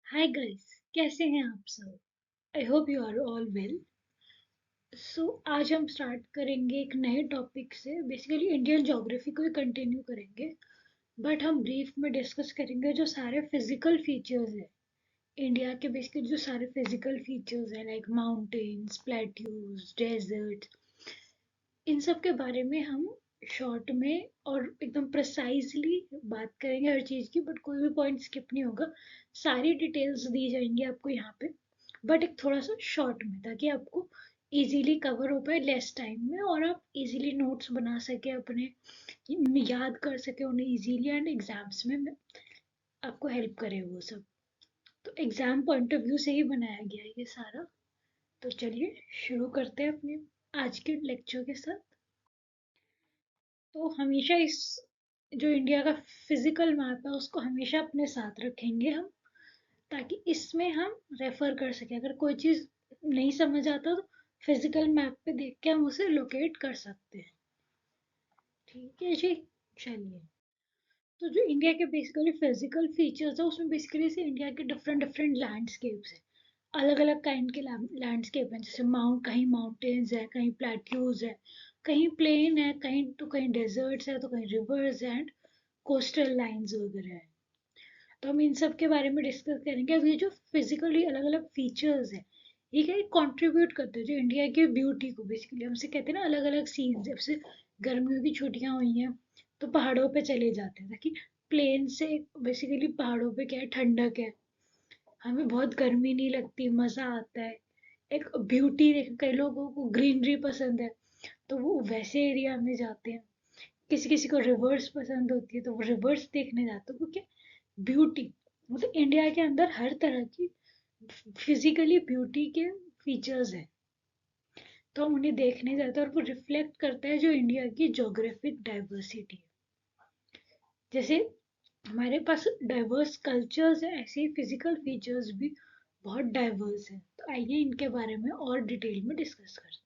Hi guys, कैसे हैं आप सब? I hope you are all well. So आज हम स्टार्ट करेंगे एक नए टॉपिक से। बेसिकली इंडियन ज्योग्राफी को ही कंटिन्यू करेंगे, बट हम ब्रीफ में डिस्कस करेंगे जो सारे फिजिकल फीचर्स है इंडिया के। बेसिकली जो सारे फिजिकल फीचर्स है लाइक माउंटेन्स, प्लेट्यूज, डेजर्ट, इन सब के बारे में हम शॉर्ट में और एकदम प्रिसाइजली बात करेंगे हर चीज़ की। बट कोई भी पॉइंट स्किप नहीं होगा, सारी डिटेल्स दी जाएंगी आपको यहाँ पे, बट एक थोड़ा सा शॉर्ट में, ताकि आपको इजीली कवर हो पाए लेस टाइम में, और आप इजीली नोट्स बना सके अपने, याद कर सके उन्हें इजीली, एंड एग्जाम्स में आपको हेल्प करे वो सब। तो एग्जाम पॉइंट ऑफ व्यू से ही बनाया गया है ये सारा। तो चलिए शुरू करते हैं अपने आज के लेक्चर के साथ। तो हमेशा इस जो इंडिया का फिजिकल मैप है उसको हमेशा अपने साथ रखेंगे हम, ताकि इसमें हम रेफर कर सकें। अगर कोई चीज़ नहीं समझ आता तो फिजिकल मैप पे देख के हम उसे लोकेट कर सकते हैं। ठीक है जी, चलिए। तो जो इंडिया के बेसिकली फिजिकल फीचर्स है उसमें बेसिकली से इंडिया के डिफरेंट डिफरेंट लैंडस्केप्स है। अलग अलग काइंड के लैंडस्केप हैं, जैसे कहीं माउंटेन्स है, कहीं प्लेट्यूज है, कहीं प्लेन है, कहीं डेजर्ट्स है, तो कहीं रिवर्स एंड कोस्टल लाइंस वगैरह है। तो हम इन सब के बारे में डिस्कस करेंगे। अब ये जो फिजिकली अलग अलग फीचर्स है, ये क्या कंट्रीब्यूट करते हैं जो इंडिया की ब्यूटी को। बेसिकली हमसे कहते हैं ना, अलग अलग सीन्स, जैसे गर्मियों की छुट्टियां हुई हैं तो पहाड़ों पे चले जाते हैं, ताकि प्लेन से बेसिकली पहाड़ों पे क्या है, ठंडक है, हमें बहुत गर्मी नहीं लगती, मजा आता है, एक ब्यूटी देख। कई लोगों को ग्रीनरी पसंद है तो वो वैसे एरिया में जाते हैं। किसी किसी को रिवर्स पसंद होती है तो वो रिवर्स देखने जाते हैं, क्योंकि ब्यूटी, मतलब इंडिया के अंदर हर तरह की फिजिकली ब्यूटी के फीचर्स है, तो हम उन्हें देखने जाते हैं, और वो रिफ्लेक्ट करता है जो इंडिया की ज्योग्राफिक डाइवर्सिटी है। जैसे हमारे पास डाइवर्स कल्चर्स है, ऐसे ही फिजिकल फीचर्स भी बहुत डाइवर्स है। तो आइए इनके बारे में और डिटेल में डिस्कस करते हैं।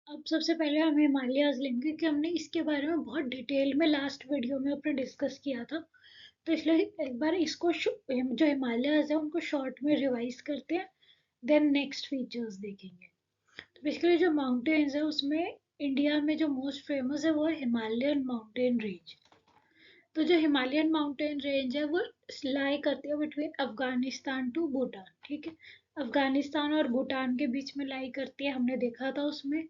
अब सबसे पहले हम हिमालयाज लेंगे, कि हमने इसके बारे में बहुत डिटेल में लास्ट वीडियो में अपने डिस्कस किया था। तो इसलिए एक बार इसको जो हिमालयाज है उनको शॉर्ट में रिवाइज करते हैं, देन नेक्स्ट फीचर्स देखेंगे। तो बेसिकली जो माउंटेन्स है उसमें इंडिया में जो मोस्ट फेमस है वो है हिमालयन माउंटेन रेंज। तो जो हिमालयन माउंटेन रेंज है वो लाई करती है बिटवीन अफगानिस्तान टू भूटान। ठीक है, अफगानिस्तान और भूटान के बीच में लाई करती है। हमने देखा था उसमें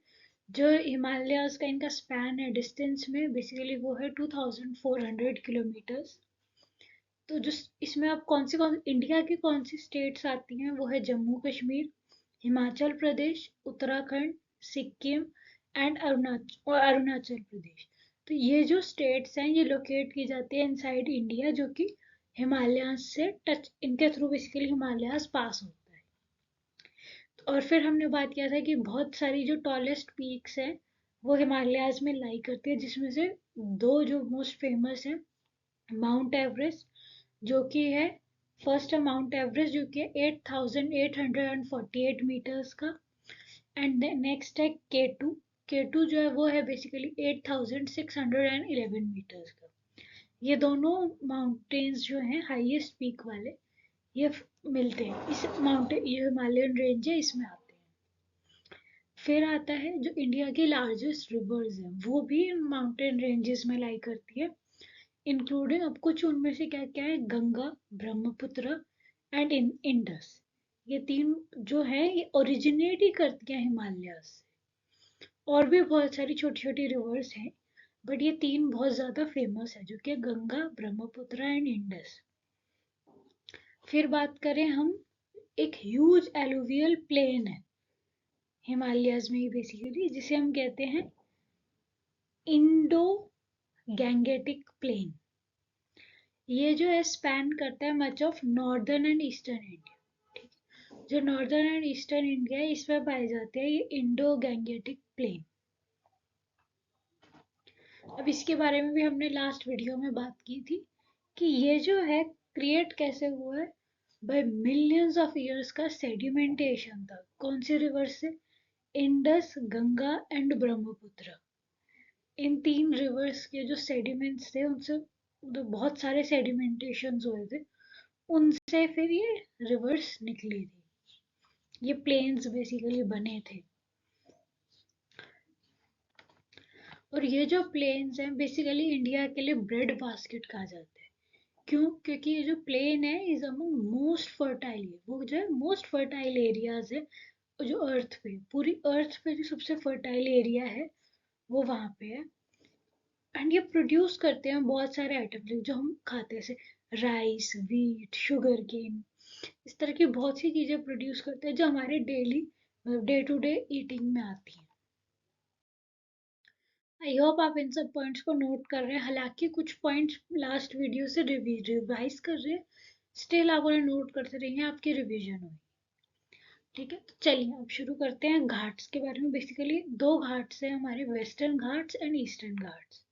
जो हिमालयाज का इनका स्पैन है डिस्टेंस में, बेसिकली वो है 2400 किलोमीटर्स। तो जो इसमें अब कौन इंडिया की कौन सी स्टेट्स आती हैं, वो है जम्मू कश्मीर, हिमाचल प्रदेश, उत्तराखंड, सिक्किम एंड अरुणाचल प्रदेश। तो ये जो स्टेट्स हैं ये लोकेट की जाती है इनसाइड इंडिया, जो कि हिमालयाज से टच, इनके थ्रू बेसिकली हिमालयाज पास होता है। और फिर हमने बात किया था कि बहुत सारी जो टॉलेस्ट पीक्स हैं वो हिमालयाज में लाई करती है, जिसमें से दो जो मोस्ट फेमस है, माउंट एवरेस्ट जो कि है, फर्स्ट है माउंट एवरेस्ट जो कि 8848 मीटर्स का, एंड नेक्स्ट है केटू। केटू जो है वो है बेसिकली 8611 मीटर्स का। ये दोनों माउंटेन्स जो हैं हाईएस्ट पीक वाले, ये मिलते हैं इस माउंटेन, ये हिमालयन रेंज है, इसमें आते हैं। फिर आता है जो इंडिया की लार्जेस्ट रिवर्स है, वो भी माउंटेन रेंजेस में लाई करती है, इंक्लूडिंग अब कुछ उनमें से क्या क्या है, गंगा, ब्रह्मपुत्र एंड इंडस। ये तीन जो है ये ओरिजिनेट ही करती हैं हिमालय से। और भी बहुत सारी छोटी छोटी रिवर्स हैं, बट ये तीन बहुत ज्यादा फेमस है, जो कि गंगा, ब्रह्मपुत्र एंड इंडस। फिर बात करें हम, एक ह्यूज एलुवियल प्लेन है हिमालयस में ही बेसिकली, जिसे हम कहते हैं इंडो गैंगेटिक प्लेन। ये जो है स्पैन करता है much of northern and eastern India. जो नॉर्दर्न एंड ईस्टर्न इंडिया है इसमें पाए जाते हैं ये इंडो गैंगेटिक प्लेन। अब इसके बारे में भी हमने लास्ट वीडियो में बात की थी, कि ये जो है क्रिएट कैसे हुआ है, बाय मिलियंस ऑफ इयर्स का सेडिमेंटेशन था। कौन से रिवर से? इंडस, गंगा एंड ब्रह्मपुत्र। इन तीन रिवर्स के जो सेडिमेंट्स थे उनसे, मतलब बहुत सारे सेडिमेंटेशन हुए थे, उनसे फिर ये रिवर्स निकली थी। ये प्लेन्स बेसिकली बने थे। और ये जो प्लेन्स हैं बेसिकली इंडिया के लिए ब्रेड बास्केट कहा जाता है। क्यों? क्योंकि ये जो प्लेन है इज अमंग मोस्ट फर्टाइल, वो जो है मोस्ट फर्टाइल एरियाज है जो अर्थ पे, पूरी अर्थ पे जो सबसे फर्टाइल एरिया है वो वहाँ पे है। एंड ये प्रोड्यूस करते हैं बहुत सारे आइटम जो हम खाते हैं, जैसे राइस, व्हीट, शुगर केन, इस तरह की बहुत सी चीज़ें प्रोड्यूस करते हैं जो हमारे daily day to day eating में आती हैं। आई होप आप इन सब पॉइंट्स को नोट कर रहे हैं। हालांकि कुछ पॉइंट्स लास्ट वीडियो से रिवाइज कर रहे हैं, स्टिल आप उन्हें नोट करते रहिए, आपकी रिवीजन होगी। ठीक है, तो चलिए अब शुरू करते हैं घाट्स के बारे में। बेसिकली दो घाट्स हैं हमारे, western Ghats and eastern Ghats.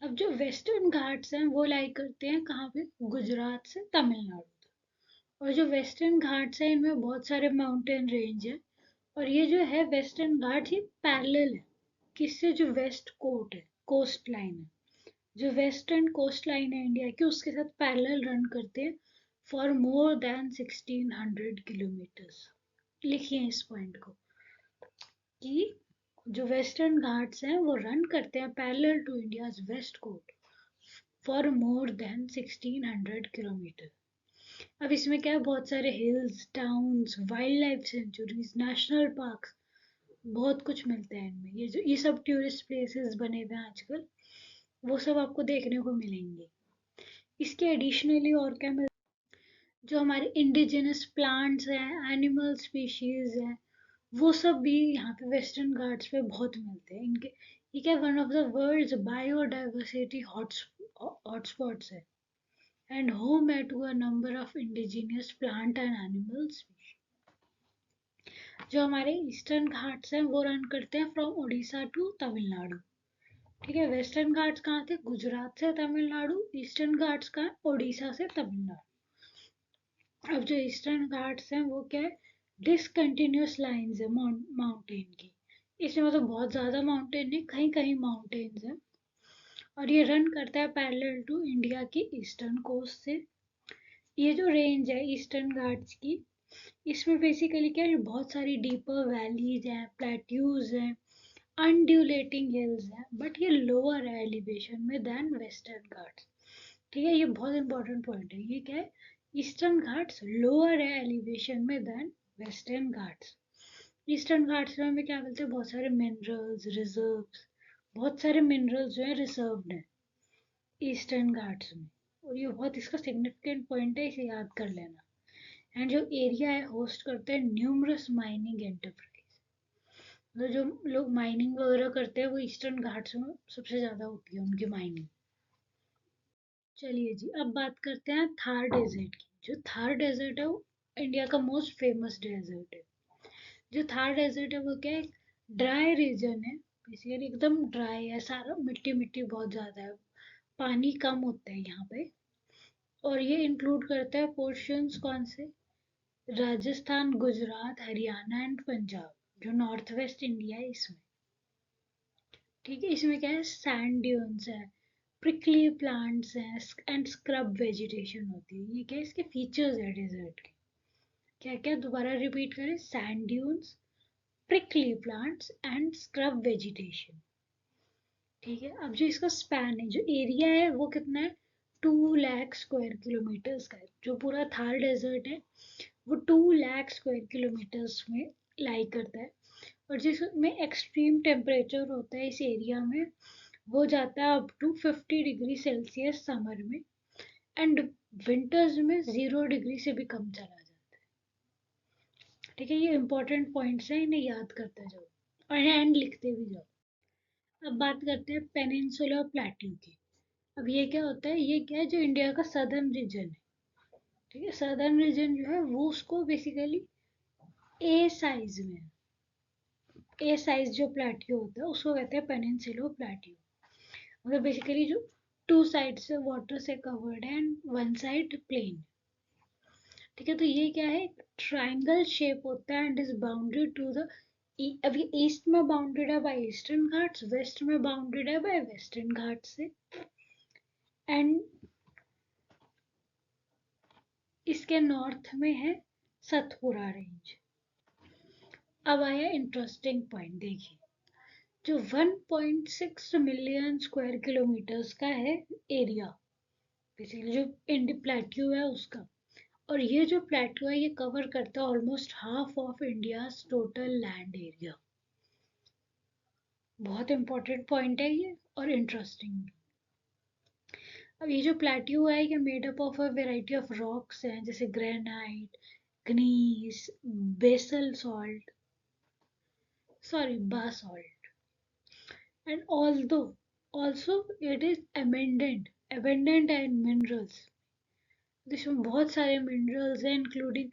अब जो वेस्टर्न घाट्स हैं वो लाई करते हैं कहाँ पे? गुजरात से तमिलनाडु। और जो वेस्टर्न घाट्स हैं इनमें बहुत सारे माउंटेन रेंज है। और ये जो है वेस्टर्न घाट ये पैरेलल है किससे? जो वेस्ट कोट है, कोस्ट लाइन है, जो वेस्टर्न कोस्ट लाइन है इंडिया की, उसके साथ पैरेलल रन करते हैं फॉर मोर देन 1600 किलोमीटर्स। लिखिए इस पॉइंट को कि जो वेस्टर्न घाट्स हैं वो रन करते हैं parallel to India's west coast for more than 1600 kilometre. अब इसमें क्या है, बहुत सारे hills, towns, wildlife sanctuaries, national parks, बहुत कुछ मिलता है इनमें। ये सब टूरिस्ट प्लेसेस बने हुए हैं आजकल, वो सब आपको देखने को मिलेंगे। इसके एडिशनली और क्या मिल, जो हमारे इंडिजिनस प्लांट्स हैं, एनिमल स्पीशीज हैं, वो सब भी यहाँ पे वेस्टर्न घाट्स पे बहुत मिलते हैं। इनके ये क्या, one of the world's biodiversity hotspots है एंड होम है to a number of indigenous plant and animals. जो हमारे ईस्टर्न घाट्स हैं वो रन करते हैं फ्रॉम उड़ीसा टू तमिलनाडु। ठीक है, वेस्टर्न घाट्स कहाँ थे? गुजरात से तमिलनाडु। ईस्टर्न घाट्स कहाँ? उड़ीसा से तमिलनाडु। अब जो ईस्टर्न घाट्स हैं वो क्या है? डिसकंटिन्यूअस लाइंस है माउंटेन की। इसमें मतलब बहुत ज्यादा माउंटेन नहीं, कहीं कहीं माउंटेन्स हैं। और ये रन करता है पैरेलल टू इंडिया की ईस्टर्न कोस्ट से। ये जो रेंज है ईस्टर्न घाट्स की, इसमें बेसिकली क्या है, बहुत सारी डीपर वैलीज हैं, प्लेट्यूज हैं, अनड्यूलेटिंग हिल्स हैं, बट ये लोअर है एलिवेशन में देन वेस्टर्न घाट्स। ठीक है, ये बहुत इंपॉर्टेंट पॉइंट है। ये क्या है? ईस्टर्न घाट्स लोअर है एलिवेशन में than western Ghats. Eastern Ghats में हमें क्या मिलते हैं? बहुत सारे मिनरल्स, रिजर्व्स, बहुत सारे मिनरल्स जो है रिजर्व्ड है ईस्टर्न घाट्स में। और ये बहुत इसका सिग्निफिकेंट पॉइंट है, इसे याद कर लेना। एंड जो एरिया है होस्ट करते हैं न्यूमरस माइनिंग एंटरप्राइज। मतलब जो लोग माइनिंग वगैरह करते हैं वो ईस्टर्न घाट्स में सबसे ज़्यादा होती है उनकी माइनिंग। चलिए जी, अब बात करते हैं थार डेजर्ट की। जो थार डेजर्ट है वो इंडिया का मोस्ट फेमस डेजर्ट है। जो थार डेजर्ट है वो क्या है? ड्राई रीजन है, बेसिकली एकदम ड्राई है सारा, मिट्टी मिट्टी बहुत ज़्यादा है, पानी कम होता है यहाँ पे। और ये इंक्लूड करता है पोर्शंस कौन से? राजस्थान, गुजरात, हरियाणा एंड पंजाब, जो नॉर्थ वेस्ट इंडिया है इसमें। ठीक है, इसमें क्या है? सैंड ड्यून्स है, प्रिकली प्लांट्स हैं एंड स्क्रब वेजिटेशन होती है। ये क्या है? इसके फीचर्स है डेजर्ट के। क्या क्या? दोबारा रिपीट करें, sand dunes, prickly plants and scrub vegetation. ठीक है, अब जो इसका स्पैन है, जो एरिया है वो कितना है? 2 लाख स्क्वायर किलोमीटर्स का है। जो पूरा थार डेजर्ट है वो 2 लाख स्क्वायर किलोमीटर्स में लाई करता है। और जिसमें एक्सट्रीम टेम्परेचर होता है इस एरिया में, वो जाता है up to 50 degree Celsius summer में, एंड विंटर्स में 0 डिग्री से भी कम चला जाता है। ठीक है, ये इंपॉर्टेंट पॉइंट्स हैं, इन्हें याद करते जाओ और एंड लिखते भी जाओ। अब बात करते हैं पेनिनसुलर प्लेट्यू की। अब ये क्या होता है? ये क्या है? जो इंडिया का सदर्न रीजन है, ठीक है, सदर्न रीजन जो है वो उसको बेसिकली ए साइज में, ए साइज जो प्लेट्यू होता है उसको कहते हैं पेनिनसुलर प्लेट्यू। मतलब बेसिकली जो टू साइड से वाटर से कवर्ड है एंड वन साइड प्लेन। ठीक है, तो ये क्या है? ट्राइंगल शेप होता है and is bounded to the, अभी ईस्ट में बाउंडेड है बाय ईस्टर्न घाट्स, वेस्ट में बाउंडेड है बाय वेस्टर्न घाट्स से। एंड इसके नॉर्थ में है सतपुरा रेंज। अब आया इंटरेस्टिंग पॉइंट, देखिए जो 1.6 मिलियन स्क्वायर किलोमीटर्स का है एरिया, बेसिकली जो इंडी प्लेट्यू है उसका, और ये जो प्लेट्यू है ये कवर करता है almost half of India total land area. बहुत इंपॉर्टेंट पॉइंट है ये और इंटरेस्टिंग। अब ये जो प्लेट्यू है ये made up of a variety of rocks हैं, जैसे granite, gneiss, basal salt, sorry basalt, and although also it is abundant in minerals, जिसमें बहुत सारे मिनरल्स हैं इंक्लूडिंग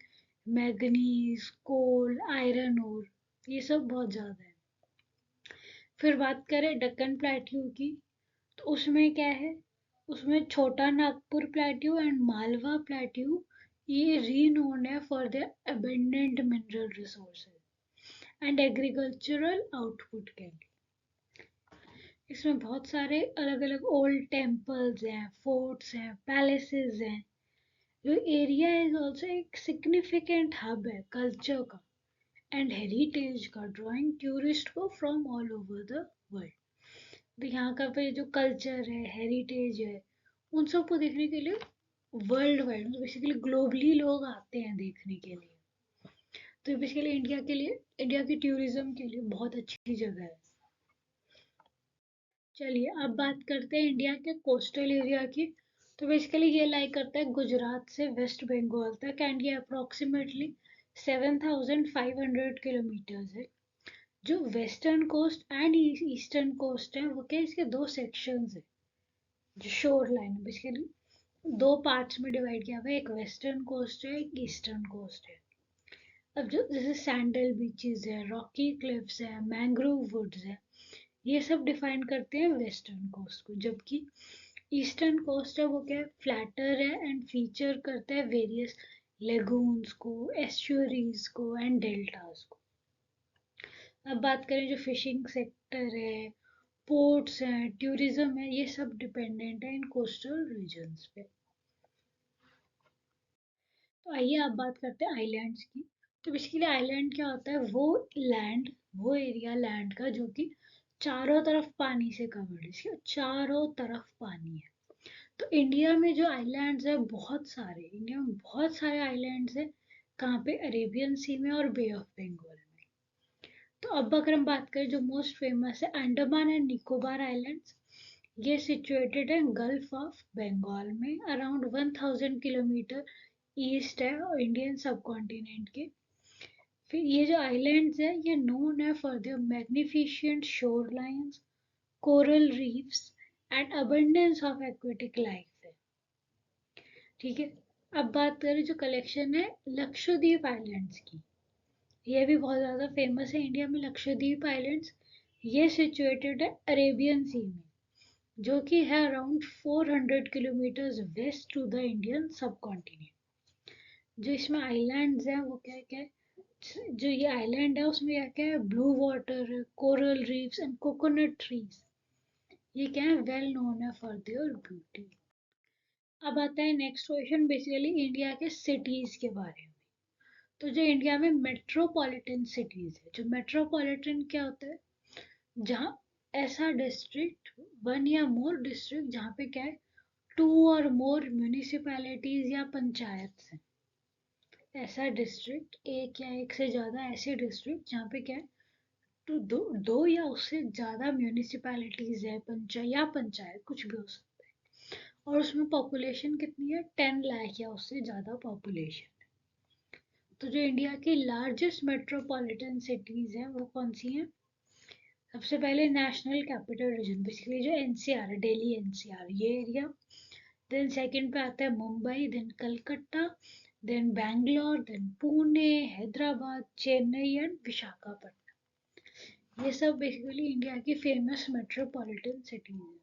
मैग्नीज, कोल, आयरन ओर, ये सब बहुत ज़्यादा है। फिर बात करें डक्कन प्लेट्यू की, तो उसमें क्या है, उसमें छोटा Nagpur plateau and Malwa plateau ये रीनोन है for their abundant mineral resources and agricultural output के लिए। इसमें बहुत सारे अलग अलग ओल्ड टेम्पल्स हैं, फोर्ट्स हैं, पैलेसेस हैं। जो एरिया इज ऑल्सो एक सिग्निफिकेंट हब है कल्चर का एंड हेरिटेज का, ड्रॉइंग टूरिस्ट को from all over the world. तो यहाँ का पे जो कल्चर है, हेरिटेज है, उन सबको देखने के लिए वर्ल्ड वाइड, बेसिकली ग्लोबली लोग आते हैं देखने के लिए। तो बेसिकली इंडिया के लिए, इंडिया की टूरिज्म के लिए बहुत अच्छी जगह है। चलिए अब बात करते हैं इंडिया के कोस्टल एरिया की। तो बेसिकली ये लाई करता है गुजरात से वेस्ट बंगाल तक एंड ये अप्रोक्सीमेटली 7,500 किलोमीटर्स है। जो western coast and eastern coast है वो क्या, इसके दो सेक्शंस है। जो शोर लाइन है बेसिकली दो पार्ट्स में डिवाइड किया हुआ है, एक वेस्टर्न कोस्ट है, एक ईस्टर्न कोस्ट है। अब जो जैसे सैंडल बीचेस है, रॉकी क्लिफ्स है, मैंग्रोव वुड्स है, ये सब डिफाइन करते हैं वेस्टर्न कोस्ट को। जबकि ईस्टर्न कोस्ट है वो क्या है, फ्लैटर है एंड फीचर करता है वेरियस लेगून्स को, एस्चुरीज को एंड डेल्टास को। अब बात करें जो फिशिंग सेक्टर है, पोर्ट्स हैं, टूरिज्म है, ये सब डिपेंडेंट है इन कोस्टल रीजन्स पे। तो आइए आप बात करते हैं आइलैंड्स की। तो बेसिकली आइलैंड क्या होता है, वो लैंड, वो एरिया लैंड का जो कि चारों तरफ पानी से कवर्ड है, इसके चारों तरफ पानी है। तो इंडिया में जो आइलैंड्स है बहुत सारे, इंडिया में बहुत सारे आइलैंड्स है। कहाँ पे, अरेबियन सी में और बे ऑफ बंगाल में। तो अब अगर हम बात करें जो मोस्ट फेमस है, अंडमान एंड निकोबार आइलैंड्स, ये सिचुएटेड है गल्फ ऑफ बंगाल में, अराउंड 1000 किलोमीटर ईस्ट है और इंडियन सब कॉन्टिनेंट के। फिर ये जो आइलैंड्स है ये नोन है फॉर देयर मैग्निफिशिएंट शोर lines, coral reefs and abundance of aquatic life है। ठीक है। अब बात करें जो कलेक्शन है लक्षद्वीप आइलैंड्स की, ये भी बहुत ज़्यादा फेमस है इंडिया में। लक्षद्वीप आइलैंड्स ये सिचुएटेड है अरेबियन सी में, जो कि है around 400 kilometres west to the Indian subcontinent. जो इसमें आइलैंड्स हैं वो क्या क्या है, जो ये आइलैंड है उसमें क्या क्या है, blue water, coral reefs and coconut trees, ये क्या है, वेल नोन है फॉर देयर ब्यूटी। अब आता है नेक्स्ट क्वेश्चन, बेसिकली इंडिया के सिटीज के बारे में। तो जो इंडिया में मेट्रोपॉलिटन सिटीज है, जो मेट्रोपॉलिटन क्या होता है, जहाँ ऐसा डिस्ट्रिक्ट, वन या मोर डिस्ट्रिक्ट जहाँ पे क्या है, टू और मोर म्यूनिसिपैलिटीज या पंचायत हैं। ऐसा डिस्ट्रिक्ट, एक या एक से ज़्यादा ऐसे डिस्ट्रिक्ट जहाँ पे क्या है, तो दो या उससे ज़्यादा म्यूनिसिपैलिटीज है, पंचायत कुछ भी हो सकता है, और उसमें पॉपुलेशन कितनी है, 10 लाख या उससे ज़्यादा पॉपुलेशन। तो जो इंडिया की लार्जेस्ट मेट्रोपॉलिटन सिटीज हैं वो कौन सी हैं, सबसे पहले नेशनल कैपिटल रीजन, बेसिकली जो एनसीआर है, दिल्ली एनसीआर ये एरिया। देन सेकंड पे आता है Mumbai, then Calcutta, then Bangalore, then Pune, Hyderabad, Chennai and Visakhapatnam. ये सब बेसिकली इंडिया की फेमस मेट्रोपॉलिटन सिटीज है।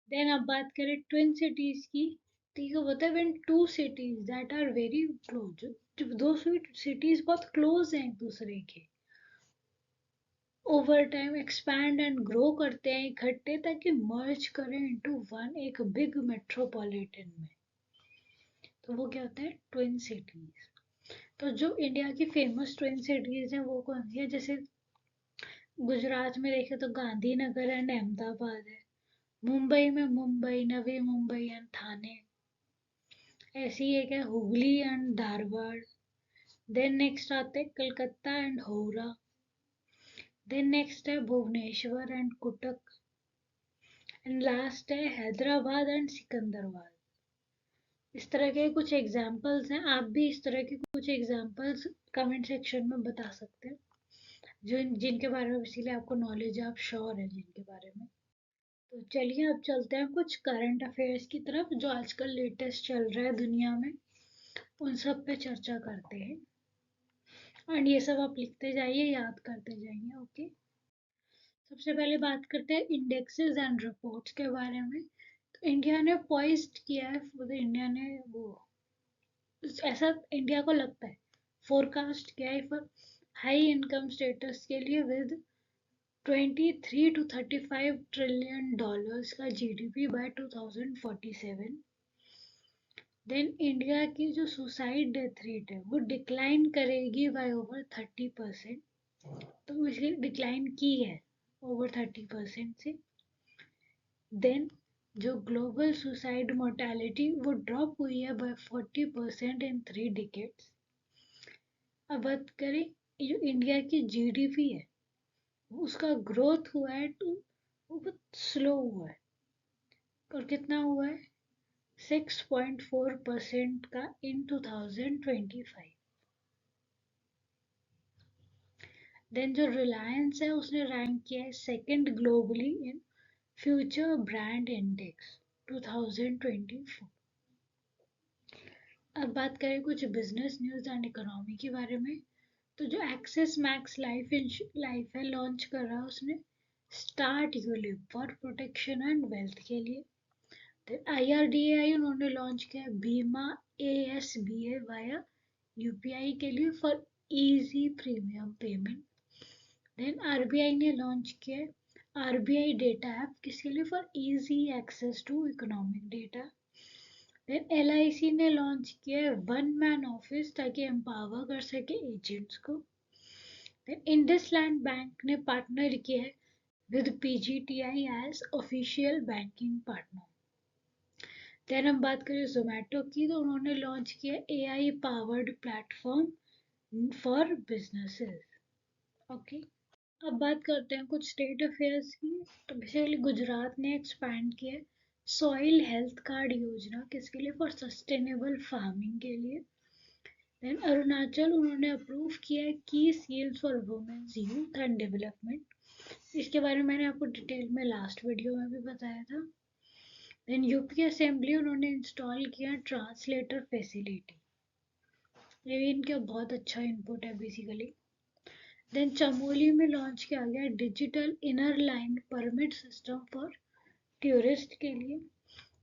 देन अब बात करें ट्विन सिटीज की, तो ये होता है when two cities that are very close, जब दो सिटीज बहुत क्लोज हैं एक दूसरे के, over time expand and grow करते हैं इकट्ठे, ताकि मर्ज करें इनटू वन एक बिग मेट्रोपॉलिटन में। तो वो क्या होता है, ट्विन सिटीज। तो जो इंडिया की फेमस ट्विन सिटीज हैं वो कौन सी है, जैसे गुजरात में देखें तो गांधीनगर एंड अहमदाबाद है। मुंबई में मुंबई, नवी मुंबई एंड थाने। ऐसी एक है Hubli and Dharwad. Then next आते हैं Calcutta and Howrah. Then next है Bhubaneswar and Cuttack. And last है हैदराबाद एंड सिकंदराबाद। इस तरह के कुछ एग्जाम्पल्स हैं, आप भी इस तरह के कुछ एग्जाम्पल्स कमेंट सेक्शन में बता सकते हैं, जो जिनके बारे में इसीलिए आपको नॉलेज है, आप श्योर है जिनके बारे में। तो चलिए अब चलते हैं कुछ करंट अफेयर्स की तरफ, जो आजकल लेटेस्ट चल रहा है दुनिया में, उन सब पे चर्चा करते हैं। एंड ये सब आप लिखते जाइए, याद करते जाइए, ओके। सबसे पहले बात करते हैं इंडेक्सेस एंड रिपोर्ट्स के बारे में। तो इंडिया ने पॉइज्ड किया है, इंडिया ने वो, ऐसा इंडिया को लगता है, फोरकास्ट किया है फॉर हाई इनकम स्टेटस के लिए विद 23 to 35 ट्रिलियन डॉलर्स का जीडीपी बाय 2047। देन इंडिया की जो सुसाइड डेथ रेट है वो डिक्लाइन करेगी बाय ओवर 30%। तो इसलिए डिक्लाइन की है ओवर 30% से। देन जो ग्लोबल सुसाइड मोर्टेलिटी वो ड्रॉप हुई है बाय 40% इन 3 डिकेड्स। अब बात करें जो इंडिया की जीडीपी है, उसका ग्रोथ हुआ है तो वो बहुत स्लो हुआ है। और कितना हुआ है, 6.4% का इन 2025। देन जो रिलायंस है उसने रैंक किया है second globally in future brand index 2024। अब बात करें कुछ बिजनेस न्यूज एंड इकोनॉमी के बारे में। तो जो एक्सिस मैक्स लाइफ है लॉन्च कर रहा है उसने start ULIP for protection and wealth के लिए। फिर IRDAI उन्होंने लॉन्च किया बीमा ASBA वाया UPI के लिए for easy premium payment. Then RBI ने लॉन्च किया RBI डेटा ऐप किसके लिए, for easy access to economic data. Then LIC ने लॉन्च किया वन मैन ऑफिस ताकि एम्पावर कर सके एजेंट्स को। देन इंडसलैंड बैंक ने पार्टनर किया है with PGTI as official banking partner. Then हम बात करें जोमेटो की, तो उन्होंने लॉन्च किया AI powered platform for businesses, okay. अब बात करते हैं कुछ स्टेट अफेयर्स की। तो बेसिकली गुजरात ने एक्सपैंड किया सॉइल हेल्थ कार्ड योजना किसके लिए, फॉर सस्टेनेबल फार्मिंग के लिए। देन अरुणाचल उन्होंने अप्रूव किया है की schemes for women's youth and development. इसके बारे में मैंने आपको डिटेल में लास्ट वीडियो में भी बताया था। देन यूपी असेंबली उन्होंने इंस्टॉल किया ट्रांसलेटर फैसिलिटी, ये भी इनका बहुत अच्छा इनपुट है बेसिकली। देन चमोली में लॉन्च किया गया digital inner line permit system for tourist के लिए।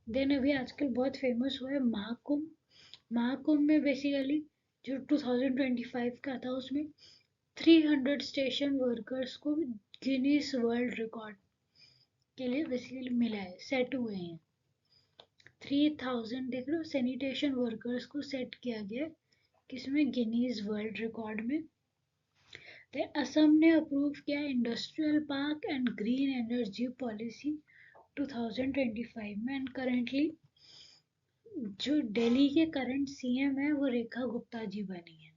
देन अभी आजकल बहुत फेमस हुआ है महाकुंभ। महाकुंभ में बेसिकली जो 2025 का था उसमें 300 स्टेशन वर्कर्स को गिनीज वर्ल्ड रिकॉर्ड के लिए बेसिकली मिला है, सेट हुए हैं। 3000 देख लो सैनिटेशन वर्कर्स को सेट किया गया किसमें, गिनीज वर्ल्ड रिकॉर्ड में। देन असम ने अप्रूव किया industrial park and green energy policy 2025 में। एंड करेंटली जो दिल्ली के करंट CM है वो रेखा गुप्ता जी बनी है।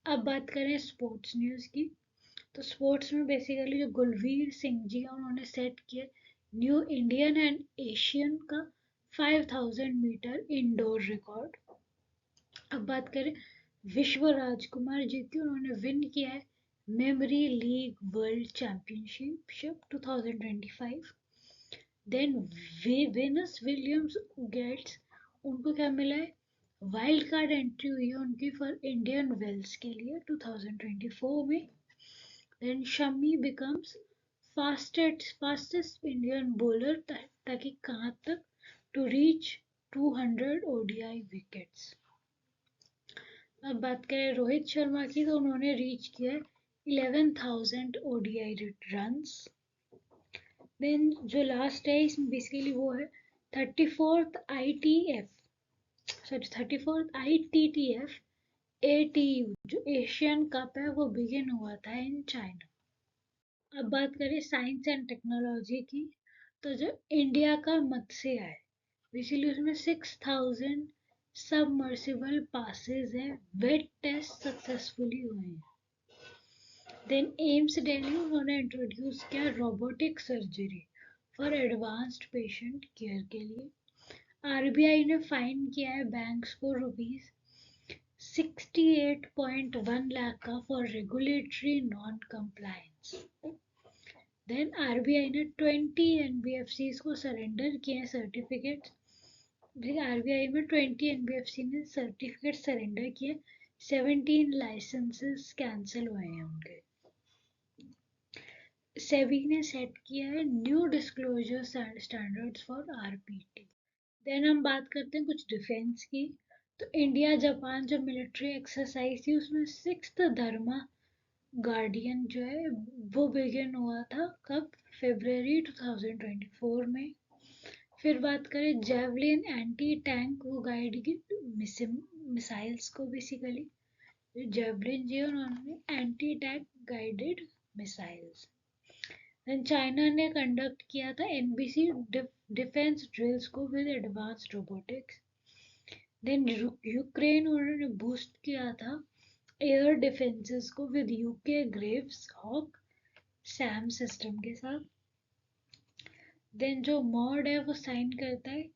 अब बात करें स्पोर्ट्स न्यूज़ की। तो स्पोर्ट्स में बेसिकली जो गुलवीर सिंह जी हैं उन्होंने सेट किया न्यू इंडियन एंड एशियन का 5000 मीटर इंडोर रिकॉर्ड। अब बात करें विश्व राजकुमार जी की, उन्होंने विन किया है memory league world championship 2025। Then Venus Williams gets, उनको क्या मिला है, वाइल्ड कार्ड एंट्री हुई है उनकी फॉर इंडियन वेल्स के लिए 2024 में। Then Shami becomes fastest Indian bowler ताकि कहाँ तक, टू रीच 200 ODI विकेट्स। अब बात करें रोहित शर्मा की, तो उन्होंने रीच किया 11,000 ODI रन्स। देन जो लास्ट है इसमें बेसिकली वो है 34th ITF sorry 34th ITTF ATU जो एशियन कप है वो बिगिन हुआ था इन चाइना। अब बात करें साइंस एंड टेक्नोलॉजी की, तो जो इंडिया का मत्स्य है बेसिकली उसमें 6000 सबमर्सिबल पासेस है, वेट टेस्ट सक्सेसफुली हुए हैं। देन एम्स दिल्ली उन्होंने इंट्रोड्यूस किया robotic surgery for advanced patient care के लिए। आरबीआई ने फाइन किया है बैंक्स को रुपीज 68.1 लाख का for regulatory non compliance. Then RBI ने 20 एनबीएफसीज को सरेंडर किए हैं सर्टिफिकेट। आरबीआई में 20 एनबीएफसी ने सर्टिफिकेट सरेंडर किए, 17 लाइसेंसेस कैंसिल हुए हैं उनके। सेबी ने सेट किया है new disclosure standards for RPT. Then हम बात करते हैं कुछ डिफेंस की, तो इंडिया जापान जो मिलिट्री एक्सरसाइज थी उसमें 6th धर्मा गार्डियन जो है वो बिगिन हुआ था कब, फरवरी 2024 में। फिर बात करें जेवलिन एंटी टैंक वो गाइड की मिसाइल्स को, बेसिकली जेवलिन जी उन्होंने anti tank guided missiles. Then China ने कंडक्ट किया था एनबीसी डिफेंस ड्रिल्स को with advanced robotics. Then Ukraine उन्होंने बूस्ट किया था एयर डिफेंसेस को with UK graves hawk SAM system के साथ। देन जो मॉड है वो साइन करता है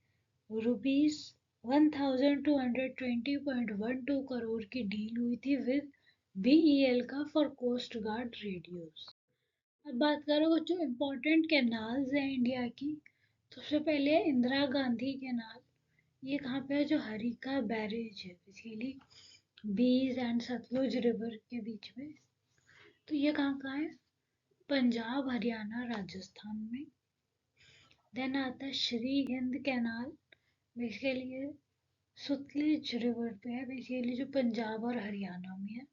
रुपीज 1220.12 करोड़ की डील हुई थी विद बीईएल का फॉर कोस्ट गार्ड रेडियोस। अब बात करो जो इम्पोर्टेंट कैनाल्स हैं इंडिया की, सबसे पहले है इंदिरा गांधी कैनाल। ये कहाँ पे है, जो हरिका बैरेज है बेसिकली बीज एंड सतलुज रिवर के बीच में। तो ये कहाँ है, पंजाब हरियाणा राजस्थान में। देन आता है Shri Hind canal, basically Sutlej river पे है, बेसिकली जो पंजाब और हरियाणा में है।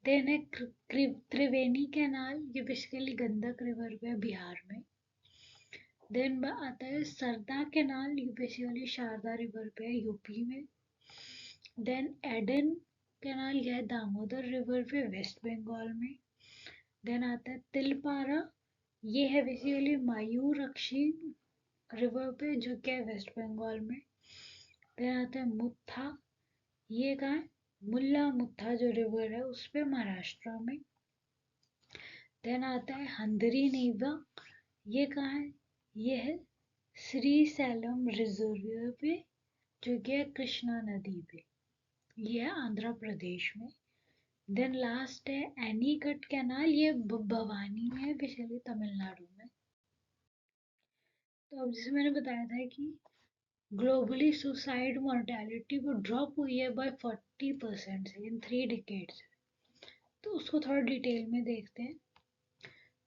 देन है त्रिवेणी कैनाल, ये बेसिकली गंडक रिवर पे है बिहार में। देन आता है सरदा कैनाल, ये बेसिकली शारदा रिवर पे है यूपी में। देन एडन कैनाल, यह है दामोदर रिवर पे वेस्ट बंगाल में। देन आता है तिलपारा, ये है बेसिकली मायूरक्षी रिवर पे जो कि है वेस्ट बंगाल में। देन आता है मुत्था, ये कहाँ है, मुल्ला मुत्था जो रिवर है उस पे महाराष्ट्र में। देन आता है हंदरी नीवा, ये कहाँ है, ये है श्री सैलम रिजर्व पे जो कि है कृष्णा नदी पे, ये है आंध्र प्रदेश में। देन लास्ट है एनीकट कैनाल, ये भवानी में है बेसिकली तमिलनाडु में। तो अब जैसे मैंने बताया था कि ग्लोबली सुसाइड मोर्टेलिटी वो ड्रॉप हुई है बाय 40% इन 3 डिकेड्स। तो उसको थोड़ा डिटेल में देखते हैं।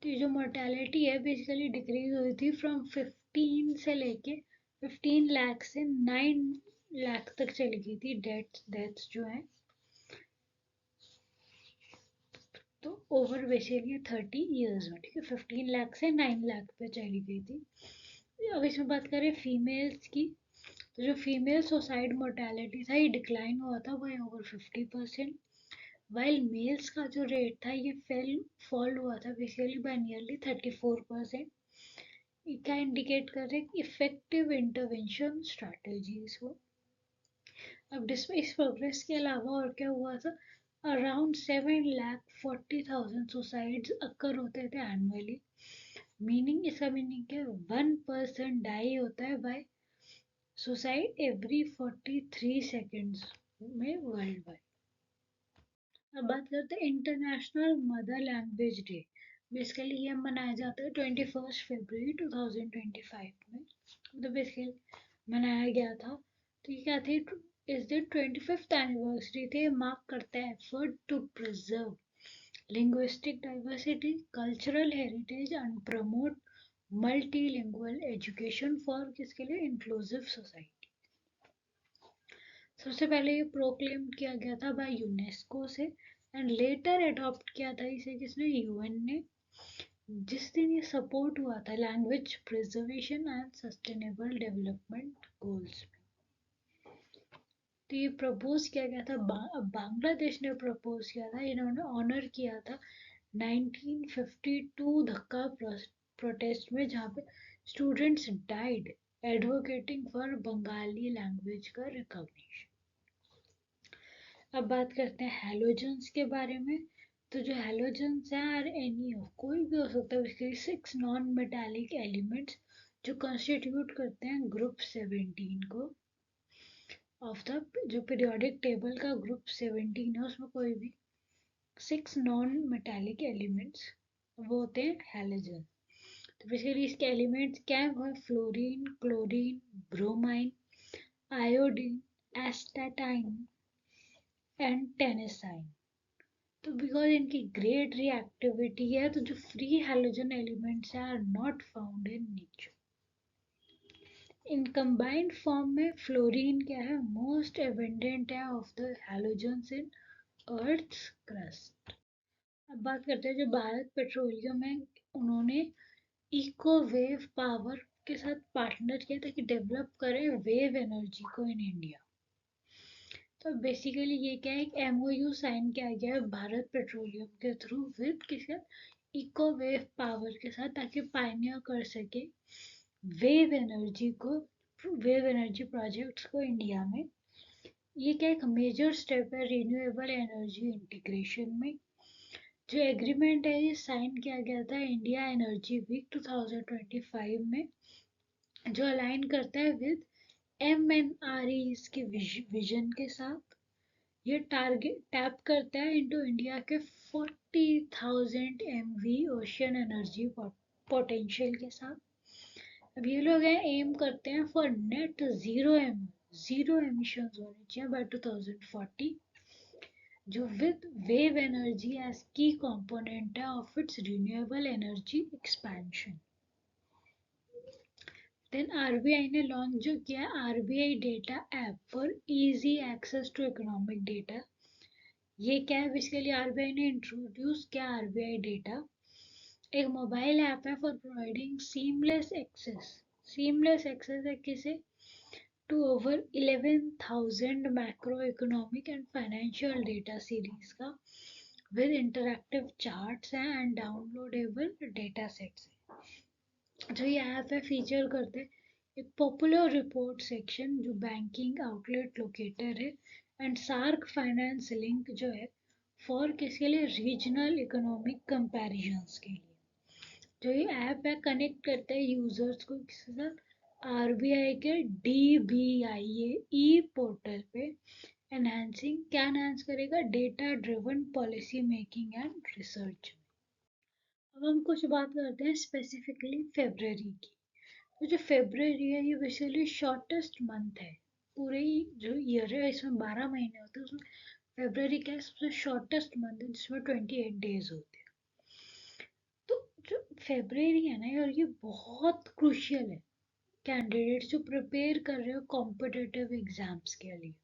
तो ये जो मोर्टेलिटी है बेसिकली डिक्रीज हुई थी फ्रॉम 15 से लेके 15 लाख से 9 लाख तक चली गई थी डेथ्स जो है, तो ओवर बेसिकली 30 ईयर्स में, ठीक है, 15 लाख से 9 लाख पे चली गई थी। अब इसमें बात करें फीमेल्स की, तो जो फीमेल सुसाइड मोर्टेलिटी था ये डिक्लाइन हुआ था बाय ओवर 50%, वाइल मेल्स का जो रेट था ये फॉल हुआ था बेसिकली बाय नियरली 34%। ये क्या इंडिकेट कर रहे हैं कि इफेक्टिव इंटरवेंशन स्ट्रैटेजीज हो। अब इस प्रोग्रेस के अलावा और क्या हुआ था, अराउंड 7,40,000 सुसाइड्स अक्कर होते थे एनुअली, मीनिंग इसका मीनिंग क्या, 1% डाई होता है बाय सुसाइड एवरी 43 सेकेंड्स में वर्ल्ड वाइड। अब बात करते हैं international mother language day. Basically ये मनाया जाता है 21 फरवरी 2025 में, मतलब बेसिकली मनाया गया था। तो ये क्या थी, इस दिन 25th एनिवर्सरी थे, मार्क करता है effort to preserve linguistic diversity, cultural heritage and promote multilingual education for किसके लिए, इंक्लूसिव सोसाइटी। सबसे पहले ये प्रोक्लेम किया गया था बाय यूनेस्को से एंड लेटर अडॉप्ट किया था इसे किसने, यूएन ने, जिस दिन ये सपोर्ट हुआ था language preservation and sustainable development goals में। तो ये प्रपोज किया गया था, बांग्लादेश ने प्रपोज किया था, इन्होंने ऑनर किया था 1952 धक्का प्रोटेस्ट में, जहाँ पे students died advocating for Bengali language का रिकॉग्निशन। अब बात करते हैं हैलोजेंस के बारे में। तो जो हैलोजेंस है आर एनी ऑफ, कोई भी हो सकता है, उसके 6 नॉन मेटालिक एलिमेंट्स जो कंस्टिट्यूट करते हैं ग्रुप 17 को ऑफ द, जो पीरियोडिक टेबल का ग्रुप 17 है उसमें कोई भी 6 नॉन मेटालिक एलिमेंट्स वो होते हैं हैलोजन। तो बेसिकली इसके एलिमेंट्स क्या है, fluorine, chlorine, bromine, iodine, astatine and tennessine. तो बिकॉज इनकी ग्रेट रिएक्टिविटी है, तो जो फ्री हैलोजन एलिमेंट्स हैं are not found in nature. In combined form में फ्लोरीन क्या है, मोस्ट एबंडेंट है of the halogens in earth's crust. अब बात करते हैं जो भारत पेट्रोलियम है, उन्होंने इको वेव पावर के साथ पार्टनर किया था कि डेवलप करें वेव एनर्जी को इन इंडिया। तो बेसिकली ये क्या है, एक एमओयू साइन किया गया है भारत पेट्रोलियम के थ्रू विद किसके, इको वेव पावर के साथ, ताकि पायनियर कर सके वेव एनर्जी को, वेव एनर्जी प्रोजेक्ट्स को इंडिया में। ये क्या एक मेजर स्टेप है रिन्यूएबल एनर्जी इंटीग्रेशन में। जो एग्रीमेंट है ये साइन किया गया था इंडिया एनर्जी वीक 2025 में, जो अलाइन करता है विद MNREs के विजन के साथ। ये टारगेट टैप करता है इनटू इंडिया के 40,000 MV ओशियन एनर्जी पोटेंशियल के साथ। अब ये लोग हैं एम करते हैं फॉर नेट जीरो एमिशन होने चाहिए बाय 2040, जो with wave energy as key component है of its renewable energy expansion. Then RBI ने लॉन्च जो किया RBI data app for easy access to economic data. ये क्या है, बेसिकली आरबीआई ने इंट्रोड्यूस किया आरबीआई डेटा, एक मोबाइल ऐप है फॉर प्रोवाइडिंग सीमलेस एक्सेस है किसे, to over 11,000 macroeconomic and financial data series का, विद इंटरैक्टिव चार्ट्स हैं एंड डाउनलोडेबल डेटा सेट्स। जो ये ऐप है फीचर करते हैं एक पॉपुलर रिपोर्ट सेक्शन जो बैंकिंग आउटलेट लोकेटर है, एंड सार्क फाइनेंस लिंक जो है फॉर किसके लिए, रीजनल इकोनॉमिक कंपैरिजंस के लिए। जो ये ऐप है कनेक्ट करते हैं यूजर्स को किसी साथ आरबीआई के DBIA ई पोर्टल पे, एनहांसिंग क्या एनहांस करेगा, data driven policy making and research. अब हम कुछ बात करते हैं स्पेसिफिकली फेब्रवरी की। तो जो फेब्रवरी है ये बेसिकली शॉर्टेस्ट मंथ है, पूरे ही जो ईयर है इसमें 12 महीने होते हैं, उसमें फेब्रवरी क्या है सबसे शॉर्टेस्ट मंथ है जिसमें 28 डेज होते हैं। तो जो फेब्रवरी है ना यार, ये बहुत क्रूशियल है कैंडिडेट्स जो प्रिपेयर कर रहे हो कॉम्पिटिटिव एग्जाम्स के लिए,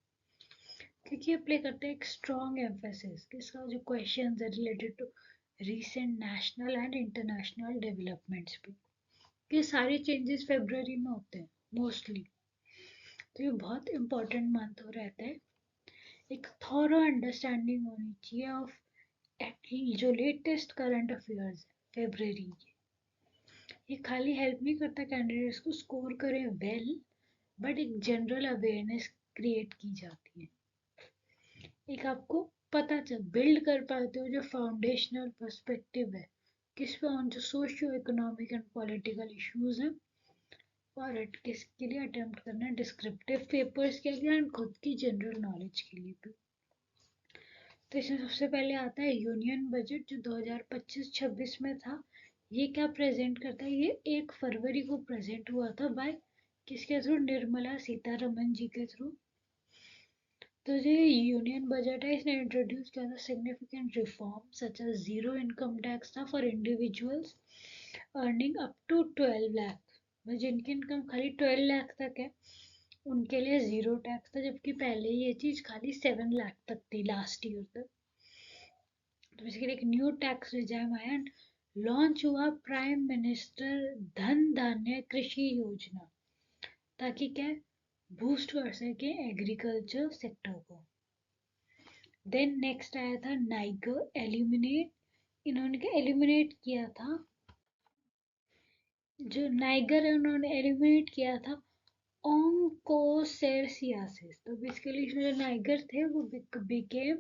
क्योंकि ये प्ले करते हैं एक स्ट्रॉन्ग एम्फेसिस किसका, जो क्वेश्चन है related to recent national and international developments पे। ये सारे चेंजेस फेब्रवरी में होते हैं मोस्टली, तो ये बहुत इंपॉर्टेंट मंथ हो रहता है। एक थॉरो अंडरस्टैंडिंग होनी चाहिए ऑफ जो लेटेस्ट करंट अफेयर्स है फेब्रवरी के। ये खाली हेल्प नहीं करता कैंडिडेट्स को स्कोर करें वेल, बट एक जनरल अवेयरनेस क्रिएट की जाती है, एक आपको पता चल बिल्ड कर पाते हो जो फाउंडेशनल पर्सपेक्टिव है किस पे, ऑन जो socio economic and political issues हैं, और किसके लिए अटेम्प्ट करना है डिस्क्रिप्टिव पेपर्स के लिए एंड खुद की जनरल नॉलेज के लिए भी। तो इसमें सबसे पहले आता है यूनियन बजट जो 2025-26 में था। ये क्या प्रेजेंट करता है, ये 1 फरवरी को प्रेजेंट हुआ था बाय किसके थ्रू, निर्मला सीतारमन जी के थ्रू। तो जो यूनियन बजट है इसने इंट्रोड्यूस किया था significant reform such as zero income tax था for individuals earning up to 12 lakh, जिनकी इनकम खाली 12 लाख तक है उनके लिए जीरो टैक्स था, जबकि पहले ये चीज खाली 7 लाख तक थी लास्ट ईयर तक। तो बेसिकली एक न्यू टैक्स रिजाइम आया एंड लॉन्च हुआ प्राइम मिनिस्टर धन धान्य कृषि योजना, ताकि क्या बूस्ट कर सके एग्रीकल्चर सेक्टर को। देन नेक्स्ट आया था नाइगर एलिमिनेट, इन्होंने क्या एलिमिनेट किया था, जो नाइगर है उन्होंने एलिमिनेट किया था onchocerciasis। तो बेसिकली इसमें जो नाइगर थे वो became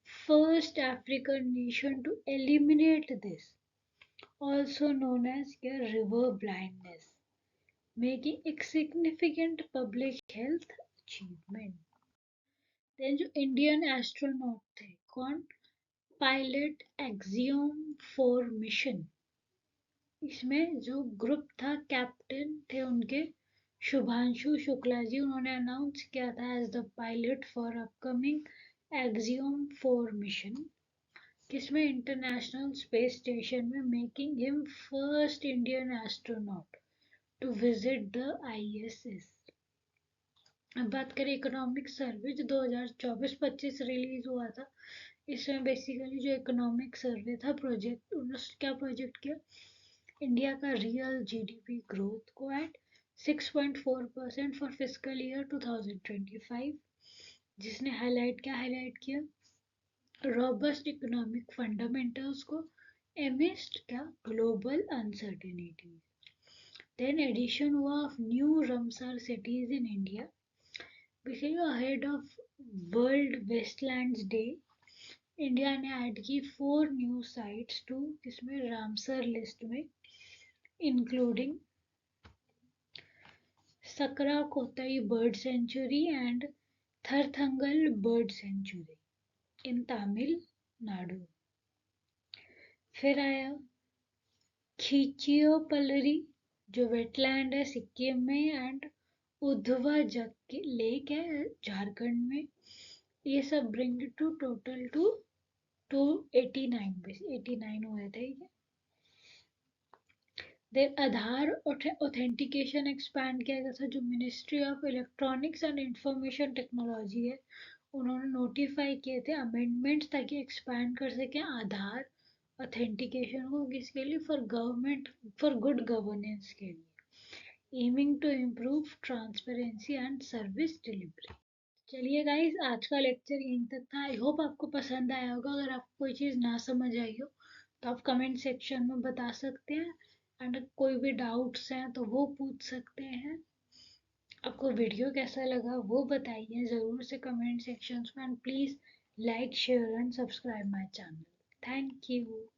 first African nation to eliminate this, also known as river blindness, making a significant public health achievement। Then जो इंडियन एस्ट्रोनॉट थे कौन, पायलट एक्सियोम 4 मिशन, इसमें जो ग्रुप था कैप्टन थे उनके शुभांशु शुक्ला जी, उन्होंने अनाउंस किया था as the pilot for upcoming Axiom 4 mission, किसमें इंटरनेशनल स्पेस स्टेशन में, making him first Indian astronaut to visit the ISS। अब बात करें इकोनॉमिक सर्वे जो 2024-25 रिलीज हुआ था, इसमें बेसिकली जो इकोनॉमिक सर्वे था प्रोजेक्ट, उन्होंने क्या प्रोजेक्ट किया, इंडिया का रियल GDP ग्रोथ को एट 6.4% फॉर फिजिकल ईयर 2025, जिसने हाईलाइट किया रॉबस्ट इकोनॉमिक फंडामेंटल्स को एमिस्ट क्या ग्लोबल अनसर्टेनिटी। देन एडिशन हुआ of new Ramsar sites in India, basically ahead of world wetlands day India ने ऐड की 4 न्यू साइट्स टू किसमें Ramsar list में, including Sakkarakottai bird sanctuary and Therthangal bird sanctuary in Tamil Nadu. फिर आया खीचियोपलरी जो वेटलैंड है सिक्किम में, एंड उद्धवा जग लेक है झारखंड में, ये सब ब्रिंग टू टोटल टू 289, बस 89 हुए थे ये। देन आधार ऑथेंटिकेशन एक्सपैंड किया गया था, जो ministry of electronics and information technology है उन्होंने नोटिफाई किए थे अमेंडमेंट्स ताकि एक्सपैंड कर सकें आधार ऑथेंटिकेशन को, किसके लिए, for government, for good governance के लिए, aiming to improve transparency and service delivery. चलिए गाइस, आज का लेक्चर यहीं तक था। आई होप आपको पसंद आया होगा। अगर आपको कोई चीज़ ना समझ आई हो तो आप कमेंट सेक्शन में बता सकते हैं, एंड कोई भी डाउट्स हैं तो वो पूछ सकते हैं। आपको वीडियो कैसा लगा वो बताइए ज़रूर से कमेंट सेक्शन में, and please like share and subscribe my channel. Thank you.